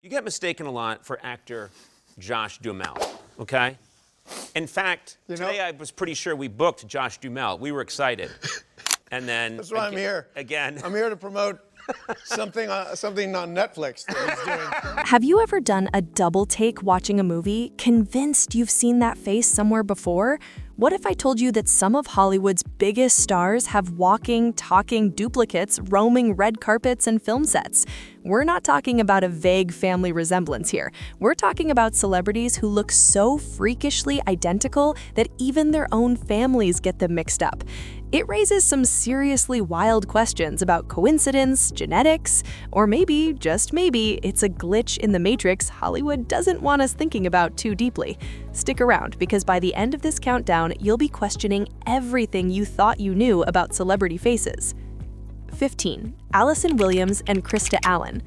You get mistaken a lot for actor Josh Duhamel, okay? In fact, today I was pretty sure we booked Josh Duhamel. We were excited. And then... That's why I'm here. Again. I'm here to promote something on Netflix that he's doing. Have you ever done a double take watching a movie, convinced you've seen that face somewhere before? What if I told you that some of Hollywood's biggest stars have walking, talking duplicates roaming red carpets and film sets? We're not talking about a vague family resemblance here. We're talking about celebrities who look so freakishly identical that even their own families get them mixed up. It raises some seriously wild questions about coincidence, genetics, or maybe, just maybe, it's a glitch in the matrix Hollywood doesn't want us thinking about too deeply. Stick around, because by the end of this countdown, you'll be questioning everything you thought you knew about celebrity faces. 15. Allison Williams and Christa Allen.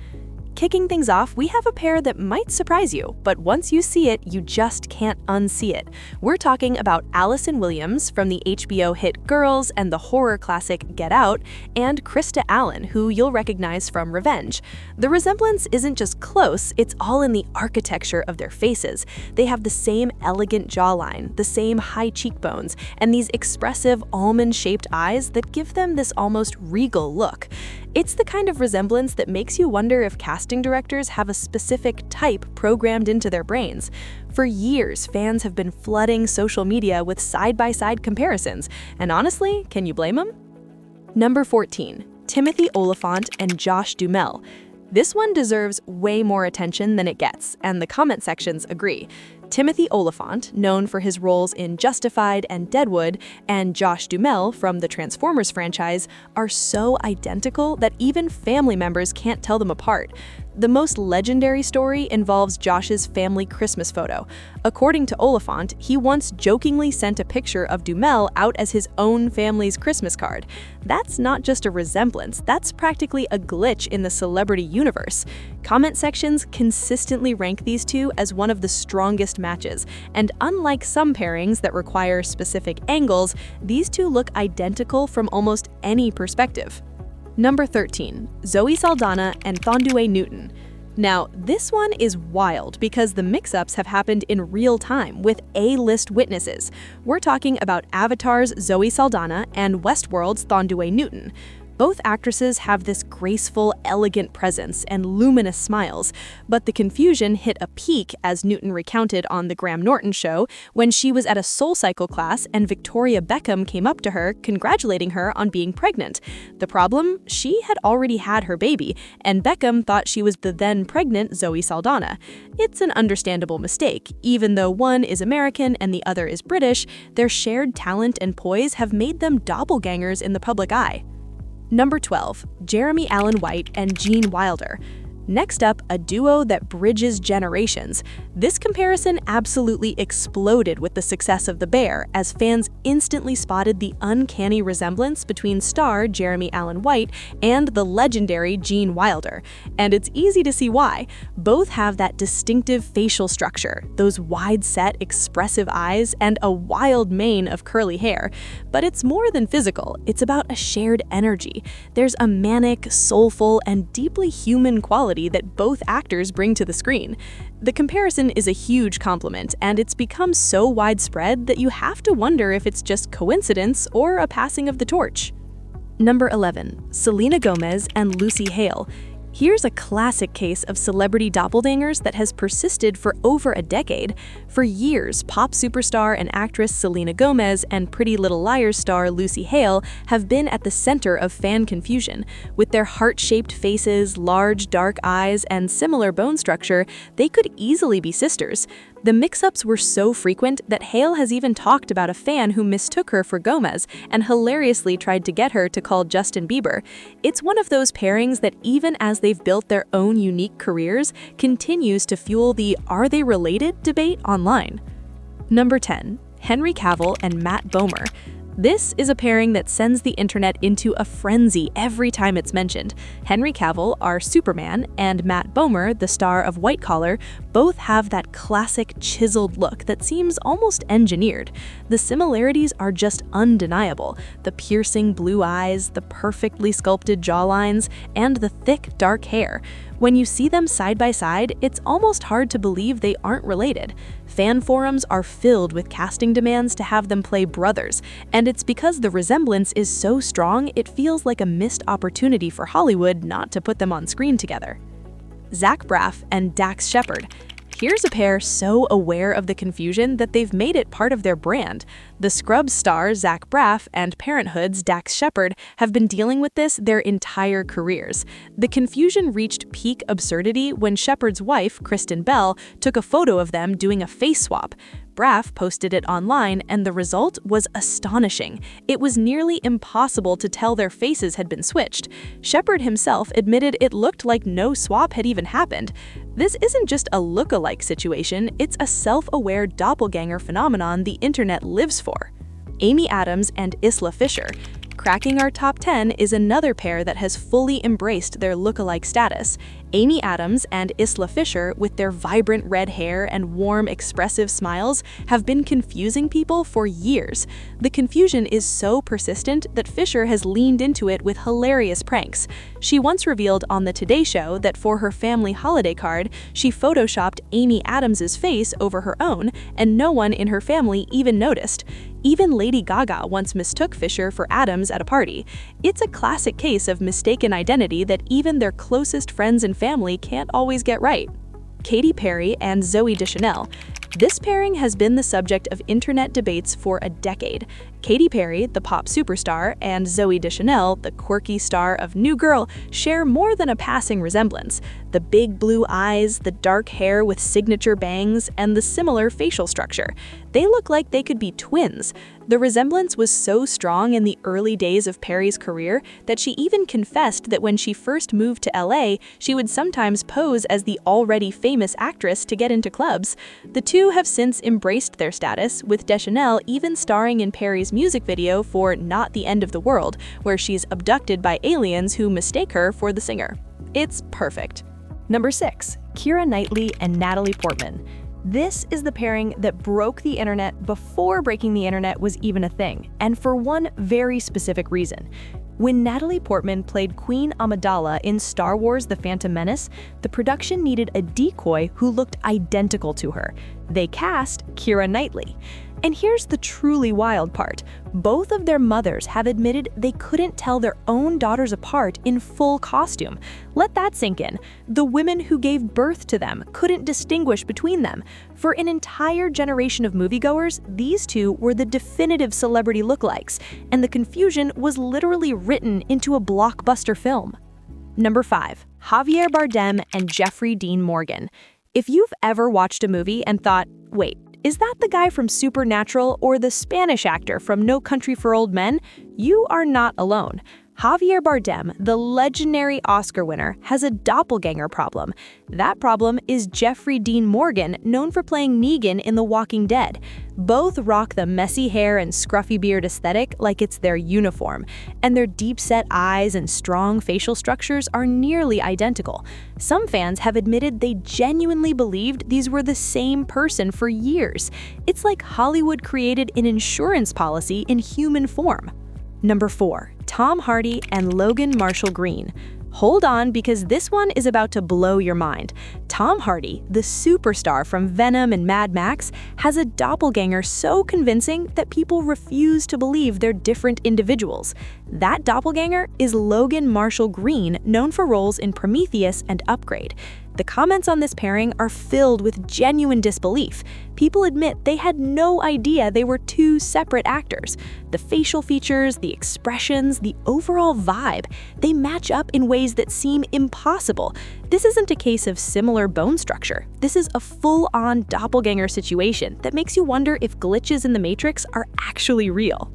Kicking things off, we have a pair that might surprise you, but once you see it, you just can't unsee it. We're talking about Allison Williams from the HBO hit Girls and the horror classic Get Out, and Christa Allen, who you'll recognize from Revenge. The resemblance isn't just close, it's all in the architecture of their faces. They have the same elegant jawline, the same high cheekbones, and these expressive almond-shaped eyes that give them this almost regal look. It's the kind of resemblance that makes you wonder if casting directors have a specific type programmed into their brains. For years, fans have been flooding social media with side-by-side comparisons, and honestly, can you blame them? Number 14. Timothy Olyphant and Josh Duhamel. This one deserves way more attention than it gets, and the comment sections agree. Timothy Olyphant, known for his roles in Justified and Deadwood, and Josh Duhamel from the Transformers franchise are so identical that even family members can't tell them apart. The most legendary story involves Josh's family Christmas photo. According to Olyphant, he once jokingly sent a picture of Duhamel out as his own family's Christmas card. That's not just a resemblance, that's practically a glitch in the celebrity universe. Comment sections consistently rank these two as one of the strongest matches, and unlike some pairings that require specific angles, these two look identical from almost any perspective. Number 13. Zooey Saldana and Thandiwe Newton. Now, this one is wild because the mix-ups have happened in real time with A-list witnesses. We're talking about Avatar's Zooey Saldana and Westworld's Thandiwe Newton. Both actresses have this graceful, elegant presence and luminous smiles, but the confusion hit a peak, as Newton recounted on The Graham Norton Show, when she was at a SoulCycle class and Victoria Beckham came up to her, congratulating her on being pregnant. The problem? She had already had her baby, and Beckham thought she was the then-pregnant Zooey Saldana. It's an understandable mistake. Even though one is American and the other is British, their shared talent and poise have made them doppelgängers in the public eye. Number 12. Jeremy Allen White and Gene Wilder. Next up, a duo that bridges generations. This comparison absolutely exploded with the success of The Bear, as fans instantly spotted the uncanny resemblance between star Jeremy Allen White and the legendary Gene Wilder. And it's easy to see why. Both have that distinctive facial structure, those wide-set, expressive eyes, and a wild mane of curly hair. But it's more than physical, it's about a shared energy. There's a manic, soulful, and deeply human quality that both actors bring to the screen. The comparison is a huge compliment, and it's become so widespread that you have to wonder if it's just coincidence or a passing of the torch. Number 11. Selena Gomez and Lucy Hale. Here's a classic case of celebrity doppelgangers that has persisted for over a decade. For years, pop superstar and actress Selena Gomez and Pretty Little Liars star Lucy Hale have been at the center of fan confusion. With their heart-shaped faces, large dark eyes, and similar bone structure, they could easily be sisters. The mix-ups were so frequent that Hale has even talked about a fan who mistook her for Gomez and hilariously tried to get her to call Justin Bieber. It's one of those pairings that, even as they've built their own unique careers, continues to fuel the "are they related?" debate online. Number 10. Henry Cavill and Matt Bomer. This is a pairing that sends the internet into a frenzy every time it's mentioned. Henry Cavill, our Superman, and Matt Bomer, the star of White Collar, both have that classic chiseled look that seems almost engineered. The similarities are just undeniable. The piercing blue eyes, the perfectly sculpted jawlines, and the thick dark hair. When you see them side by side, it's almost hard to believe they aren't related. Fan forums are filled with casting demands to have them play brothers, and it's because the resemblance is so strong it feels like a missed opportunity for Hollywood not to put them on screen together. Zach Braff and Dax Shepard. Here's a pair so aware of the confusion that they've made it part of their brand. The Scrubs star Zach Braff and Parenthood's Dax Shepard have been dealing with this their entire careers. The confusion reached peak absurdity when Shepard's wife, Kristen Bell, took a photo of them doing a face swap. Braff posted it online, and the result was astonishing. It was nearly impossible to tell their faces had been switched. Shepard himself admitted it looked like no swap had even happened. This isn't just a look-alike situation, it's a self-aware doppelganger phenomenon the internet lives for. Amy Adams and Isla Fisher. Cracking our top 10 is another pair that has fully embraced their look-alike status. Amy Adams and Isla Fisher, with their vibrant red hair and warm, expressive smiles, have been confusing people for years. The confusion is so persistent that Fisher has leaned into it with hilarious pranks. She once revealed on The Today Show that for her family holiday card, she photoshopped Amy Adams's face over her own, and no one in her family even noticed. Even Lady Gaga once mistook Fisher for Adams at a party. It's a classic case of mistaken identity that even their closest friends and family can't always get right. Katy Perry and Zooey Deschanel. This pairing has been the subject of internet debates for a decade. Katy Perry, the pop superstar, and Zooey Deschanel, the quirky star of New Girl, share more than a passing resemblance. The big blue eyes, the dark hair with signature bangs, and the similar facial structure. They look like they could be twins. The resemblance was so strong in the early days of Perry's career that she even confessed that when she first moved to LA, she would sometimes pose as the already famous actress to get into clubs. The two have since embraced their status, with Deschanel even starring in Perry's music video for Not the End of the World, where she's abducted by aliens who mistake her for the singer. It's perfect. Number 6. Keira Knightley and Natalie Portman. This is the pairing that broke the internet before breaking the internet was even a thing, and for one very specific reason. When Natalie Portman played Queen Amidala in Star Wars: The Phantom Menace, the production needed a decoy who looked identical to her. They cast Keira Knightley. And here's the truly wild part. Both of their mothers have admitted they couldn't tell their own daughters apart in full costume. Let that sink in. The women who gave birth to them couldn't distinguish between them. For an entire generation of moviegoers, these two were the definitive celebrity lookalikes, and the confusion was literally written into a blockbuster film. Number 5. Javier Bardem and Jeffrey Dean Morgan. If you've ever watched a movie and thought, wait, is that the guy from Supernatural or the Spanish actor from No Country for Old Men? You are not alone. Javier Bardem, the legendary Oscar winner, has a doppelganger problem. That problem is Jeffrey Dean Morgan, known for playing Negan in The Walking Dead. Both rock the messy hair and scruffy beard aesthetic like it's their uniform, and their deep-set eyes and strong facial structures are nearly identical. Some fans have admitted they genuinely believed these were the same person for years. It's like Hollywood created an insurance policy in human form. Number 4. Tom Hardy and Logan Marshall Green. Hold on, because this one is about to blow your mind. Tom Hardy, the superstar from Venom and Mad Max, has a doppelganger so convincing that people refuse to believe they're different individuals. That doppelganger is Logan Marshall Green, known for roles in Prometheus and Upgrade. The comments on this pairing are filled with genuine disbelief. People admit they had no idea they were two separate actors. The facial features, the expressions, the overall vibe, they match up in ways that seem impossible. This isn't a case of similar bone structure. This is a full-on doppelganger situation that makes you wonder if glitches in the Matrix are actually real.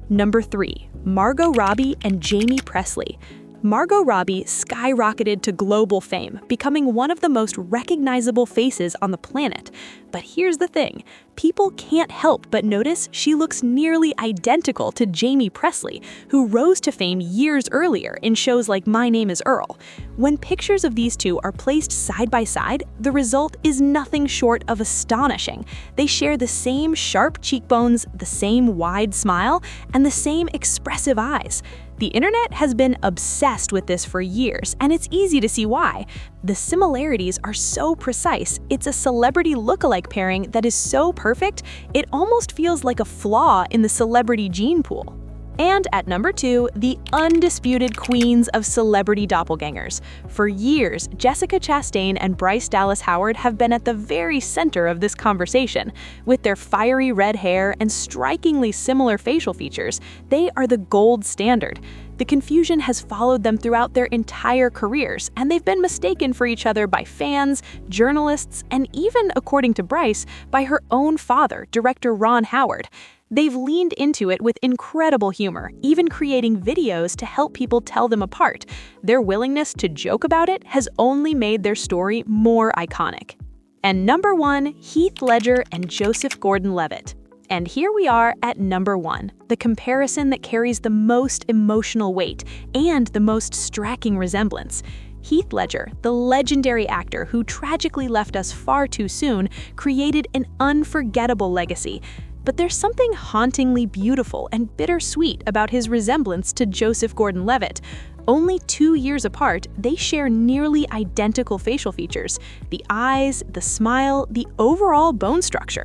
Number 3. Margot Robbie and Jaime Pressly. Margot Robbie skyrocketed to global fame, becoming one of the most recognizable faces on the planet. But here's the thing, people can't help but notice she looks nearly identical to Jaime Pressly, who rose to fame years earlier in shows like My Name is Earl. When pictures of these two are placed side by side, the result is nothing short of astonishing. They share the same sharp cheekbones, the same wide smile, and the same expressive eyes. The internet has been obsessed with this for years, and it's easy to see why. The similarities are so precise. It's a celebrity lookalike pairing that is so perfect, it almost feels like a flaw in the celebrity gene pool. And at number 2, the undisputed queens of celebrity doppelgangers. For years, Jessica Chastain and Bryce Dallas Howard have been at the very center of this conversation. With their fiery red hair and strikingly similar facial features, they are the gold standard. The confusion has followed them throughout their entire careers, and they've been mistaken for each other by fans, journalists, and even, according to Bryce, by her own father, director Ron Howard. They've leaned into it with incredible humor, even creating videos to help people tell them apart. Their willingness to joke about it has only made their story more iconic. And number 1, Heath Ledger and Joseph Gordon-Levitt. And here we are at number 1, the comparison that carries the most emotional weight and the most striking resemblance. Heath Ledger, the legendary actor who tragically left us far too soon, created an unforgettable legacy. But there's something hauntingly beautiful and bittersweet about his resemblance to Joseph Gordon-Levitt. Only 2 years apart, they share nearly identical facial features: the eyes, the smile, the overall bone structure.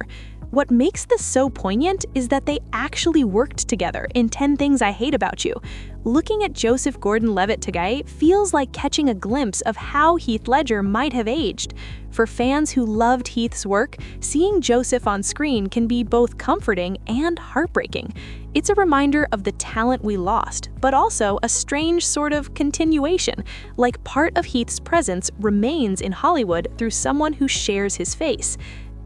What makes this so poignant is that they actually worked together in 10 Things I Hate About You. Looking at Joseph Gordon-Levitt today feels like catching a glimpse of how Heath Ledger might have aged. For fans who loved Heath's work, seeing Joseph on screen can be both comforting and heartbreaking. It's a reminder of the talent we lost, but also a strange sort of continuation, like part of Heath's presence remains in Hollywood through someone who shares his face.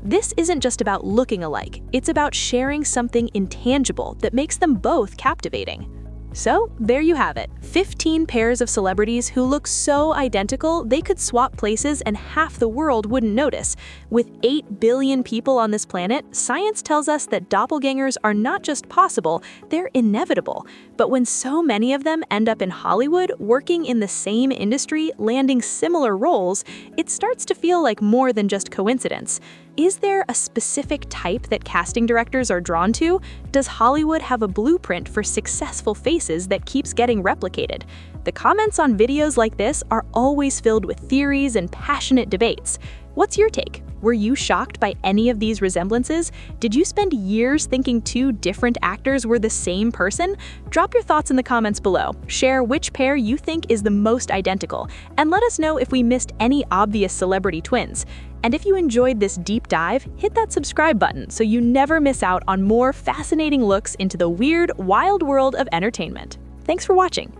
This isn't just about looking alike, it's about sharing something intangible that makes them both captivating. So, there you have it, 15 pairs of celebrities who look so identical they could swap places and half the world wouldn't notice. With 8 billion people on this planet, science tells us that doppelgangers are not just possible, they're inevitable. But when so many of them end up in Hollywood, working in the same industry, landing similar roles, it starts to feel like more than just coincidence. Is there a specific type that casting directors are drawn to? Does Hollywood have a blueprint for successful faces that keeps getting replicated? The comments on videos like this are always filled with theories and passionate debates. What's your take? Were you shocked by any of these resemblances? Did you spend years thinking 2 different actors were the same person? Drop your thoughts in the comments below. Share which pair you think is the most identical, and let us know if we missed any obvious celebrity twins. And if you enjoyed this deep dive, hit that subscribe button so you never miss out on more fascinating looks into the weird, wild world of entertainment. Thanks for watching.